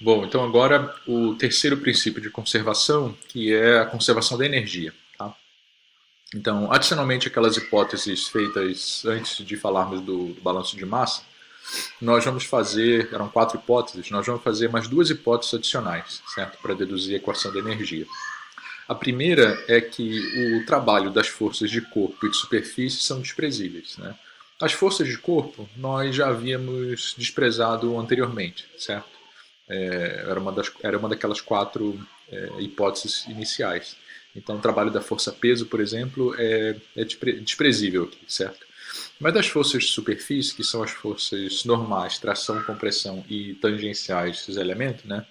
Bom, então agora o terceiro princípio de conservação, que é a conservação da energia. Tá? Então, adicionalmente aquelas hipóteses feitas antes de falarmos do balanço de massa, nós vamos fazer, eram quatro hipóteses, nós vamos fazer mais duas hipóteses adicionais, certo? Para deduzir a equação da energia. A primeira é que o trabalho das forças de corpo e de superfície são desprezíveis. Né? As forças de corpo nós já havíamos desprezado anteriormente, certo? Era uma daquelas quatro hipóteses iniciais. Então, o trabalho da força-peso, por exemplo, é desprezível aqui, certo? Mas das forças de superfície, que são as forças normais, tração, compressão e tangenciais desses elementos, né?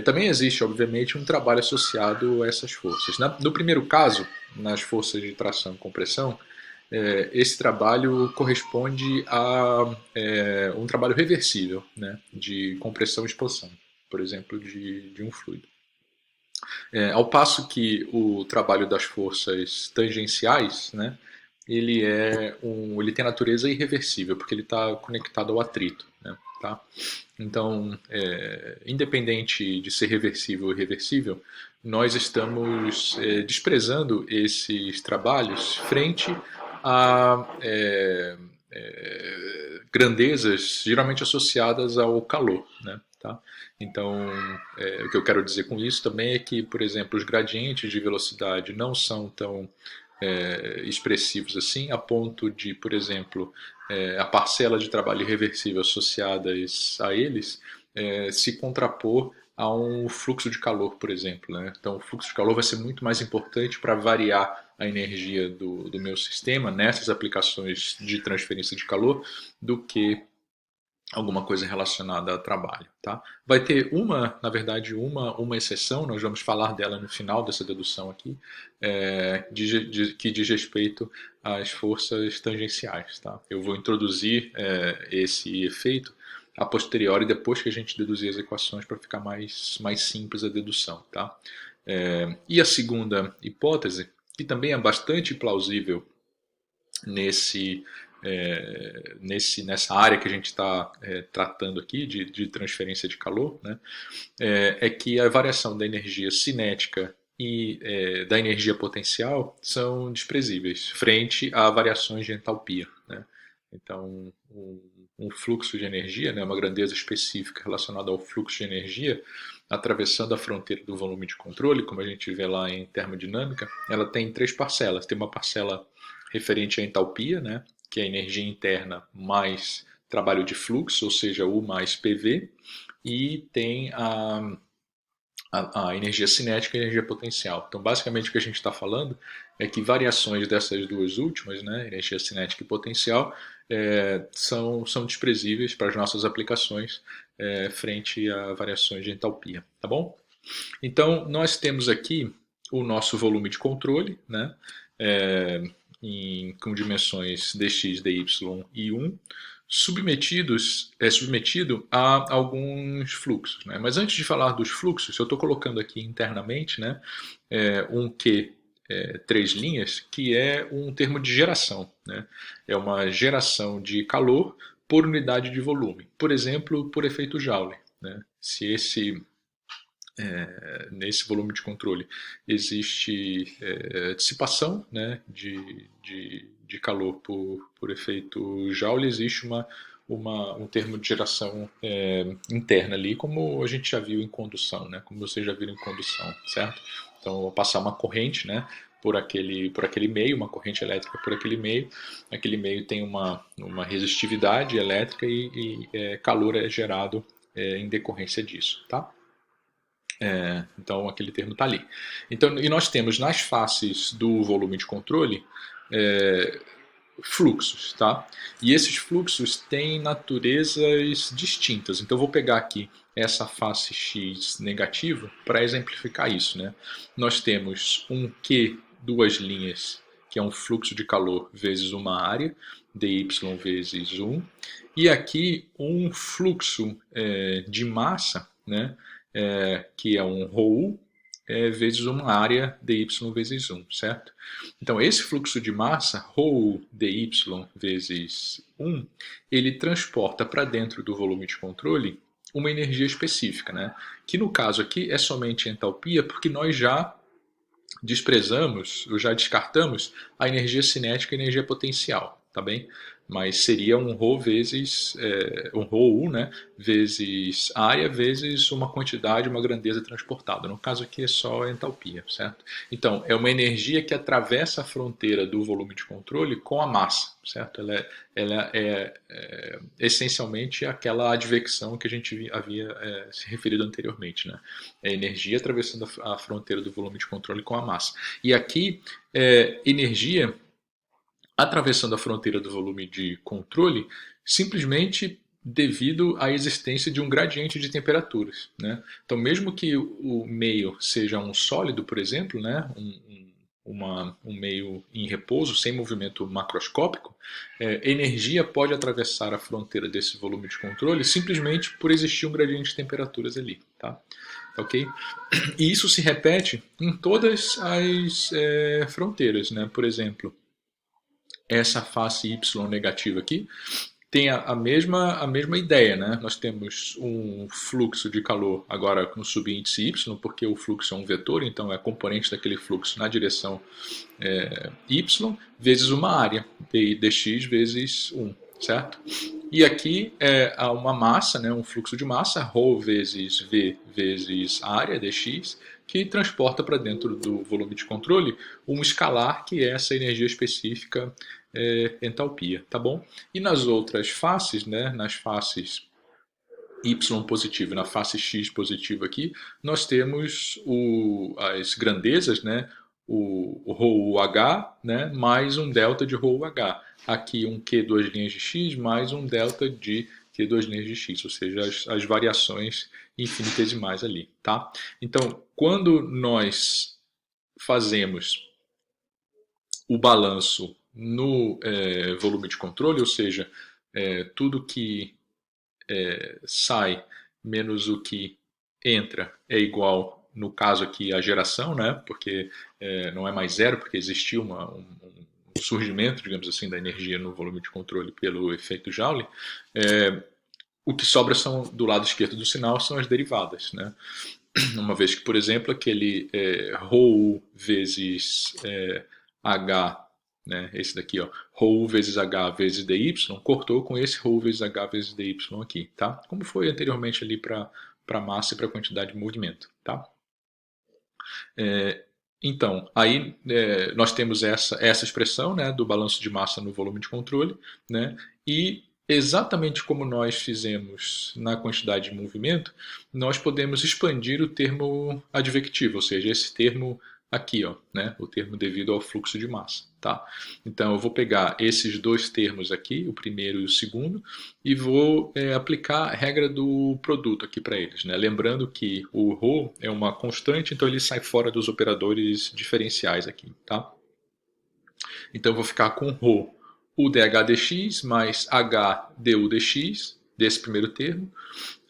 Também existe, obviamente, um trabalho associado a essas forças. No primeiro caso, nas forças de tração e compressão, esse trabalho corresponde a um trabalho reversível, né, de compressão e expansão, por exemplo, de um fluido. Ao passo que o trabalho das forças tangenciais, né, ele tem natureza irreversível, porque ele está conectado ao atrito. Né, tá? Então, independente de ser reversível ou irreversível, nós estamos desprezando esses trabalhos frente a grandezas geralmente associadas ao calor. Né? Tá? Então, o que eu quero dizer com isso também é que, por exemplo, os gradientes de velocidade não são tão expressivos assim, a ponto de, por exemplo, a parcela de trabalho irreversível associada a eles se contrapor a um fluxo de calor, por exemplo. Né? Então, o fluxo de calor vai ser muito mais importante para variar a energia do meu sistema nessas aplicações de transferência de calor do que alguma coisa relacionada a trabalho. Tá? Vai ter na verdade, uma exceção, nós vamos falar dela no final dessa dedução aqui, que diz respeito às forças tangenciais. Tá? Eu vou introduzir esse efeito a posteriori, depois que a gente deduzir as equações, para ficar mais simples a dedução. Tá? E a segunda hipótese, que também é bastante plausível nesse, nessa área que a gente está tratando aqui de transferência de calor, né, que a variação da energia cinética e da energia potencial são desprezíveis frente a variações de entalpia. Né? Então, um fluxo de energia, né, uma grandeza específica relacionada ao fluxo de energia, atravessando a fronteira do volume de controle, como a gente vê lá em termodinâmica, ela tem três parcelas. Tem uma parcela referente à entalpia, né, que é a energia interna mais trabalho de fluxo, ou seja, U mais PV, e tem a energia cinética e a energia potencial. Então, basicamente, o que a gente está falando é que variações dessas duas últimas, né, energia cinética e potencial, são desprezíveis para as nossas aplicações frente a variações de entalpia. Tá bom? Então, nós temos aqui o nosso volume de controle, né, é, com dimensões dx, dy e 1, submetido a alguns fluxos. Né? Mas antes de falar dos fluxos, eu estou colocando aqui internamente, né, um Q três linhas, que é um termo de geração. Né? É uma geração de calor por unidade de volume. Por exemplo, por efeito Joule. Né? Se nesse volume de controle existe dissipação, né, de calor por efeito Joule, existe um termo de geração interna ali, como a gente já viu em condução, né, como vocês já viram em condução, certo? Então, eu vou passar uma corrente, né, por aquele meio, uma corrente elétrica por aquele meio tem uma resistividade elétrica e calor é gerado em decorrência disso, tá? Então, aquele termo está ali. Então, e nós temos nas faces do volume de controle fluxos, tá? E esses fluxos têm naturezas distintas. Então, eu vou pegar aqui essa face x negativa para exemplificar isso, né? Nós temos um Q, duas linhas, que é um fluxo de calor vezes uma área, dy vezes 1, e aqui um fluxo de massa, né? Que é um ρ vezes uma área dy vezes 1, certo? Então, esse fluxo de massa, ρ dy vezes 1, ele transporta para dentro do volume de controle uma energia específica, né? Que no caso aqui é somente entalpia, porque nós já desprezamos, ou já descartamos a energia cinética e a energia potencial, tá bem? Mas seria um ρ vezes, um ρ, né, vezes área vezes uma quantidade, uma grandeza transportada. No caso aqui é só a entalpia, certo? Então, é uma energia que atravessa a fronteira do volume de controle com a massa, certo? Ela é essencialmente aquela advecção que a gente havia se referido anteriormente, né? É energia atravessando a fronteira do volume de controle com a massa. E aqui, energia atravessando a fronteira do volume de controle simplesmente devido à existência de um gradiente de temperaturas, né? Então, mesmo que o meio seja um sólido, por exemplo, né? Um meio em repouso, sem movimento macroscópico, energia pode atravessar a fronteira desse volume de controle simplesmente por existir um gradiente de temperaturas ali, tá? Ok? E isso se repete em todas as fronteiras, né? Por exemplo, essa face y negativa aqui tem a mesma ideia, né? Nós temos um fluxo de calor agora no subíndice y, porque o fluxo é um vetor, então é componente daquele fluxo na direção y, vezes uma área, pi dx vezes 1, certo? E aqui há uma massa, né, um fluxo de massa, ρ vezes v vezes área dx, que transporta para dentro do volume de controle um escalar, que é essa energia específica entalpia, tá bom? E nas outras faces, né, nas faces y positivo e na face x positiva aqui, nós temos as grandezas, né, o ρUH, né, mais um delta de ρUH. Aqui um Q duas linhas de x mais um delta de Q duas linhas de x, ou seja, as variações infinitesimais ali, tá? Então, quando nós fazemos o balanço no volume de controle, ou seja, tudo que sai menos o que entra é igual, no caso aqui, a geração, né? Porque não é mais zero, porque existiu um surgimento, digamos assim, da energia no volume de controle pelo efeito Joule. O que sobra são, do lado esquerdo do sinal, são as derivadas, né? Uma vez que, por exemplo, aquele ρ vezes h, né, esse daqui, ó, ρ vezes h vezes dy, cortou com esse ρ vezes h vezes dy aqui, tá? Como foi anteriormente ali para massa e para quantidade de movimento, tá? Então, aí nós temos essa expressão, né, do balanço de massa no volume de controle, né, e exatamente como nós fizemos na quantidade de movimento, nós podemos expandir o termo advectivo, ou seja, esse termo aqui, ó, né, o termo devido ao fluxo de massa, tá? Então eu vou pegar esses dois termos aqui, o primeiro e o segundo, e vou aplicar a regra do produto aqui para eles, né? Lembrando que o ρ é uma constante, então ele sai fora dos operadores diferenciais aqui, tá? Então eu vou ficar com ρ u dh dx mais h du dx, desse primeiro termo,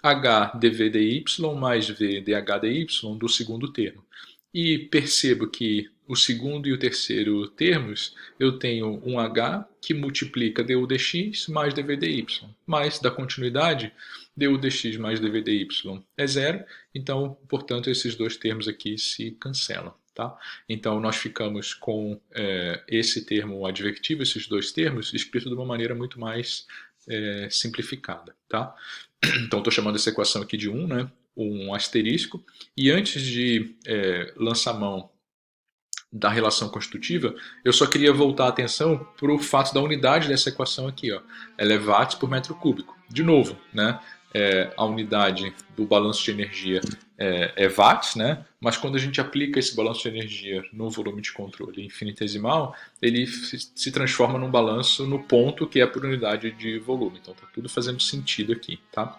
h dv dy mais v dh dy do segundo termo. E percebo que o segundo e o terceiro termos, eu tenho um h que multiplica du dx mais dv dy, mais da continuidade, du dx mais dv dy é zero, então, portanto, esses dois termos aqui se cancelam. Tá? Então, nós ficamos com esse termo advectivo, esses dois termos, escrito de uma maneira muito mais simplificada. Tá? Então, estou chamando essa equação aqui de 1, né? Um asterisco, e antes de lançar mão da relação constitutiva, eu só queria voltar a atenção para o fato da unidade dessa equação aqui, ó. Ela é watts por metro cúbico. De novo, né? A unidade do balanço de energia é watts, né? Mas quando a gente aplica esse balanço de energia no volume de controle infinitesimal, ele se transforma num balanço no ponto que é por unidade de volume. Então está tudo fazendo sentido aqui, tá?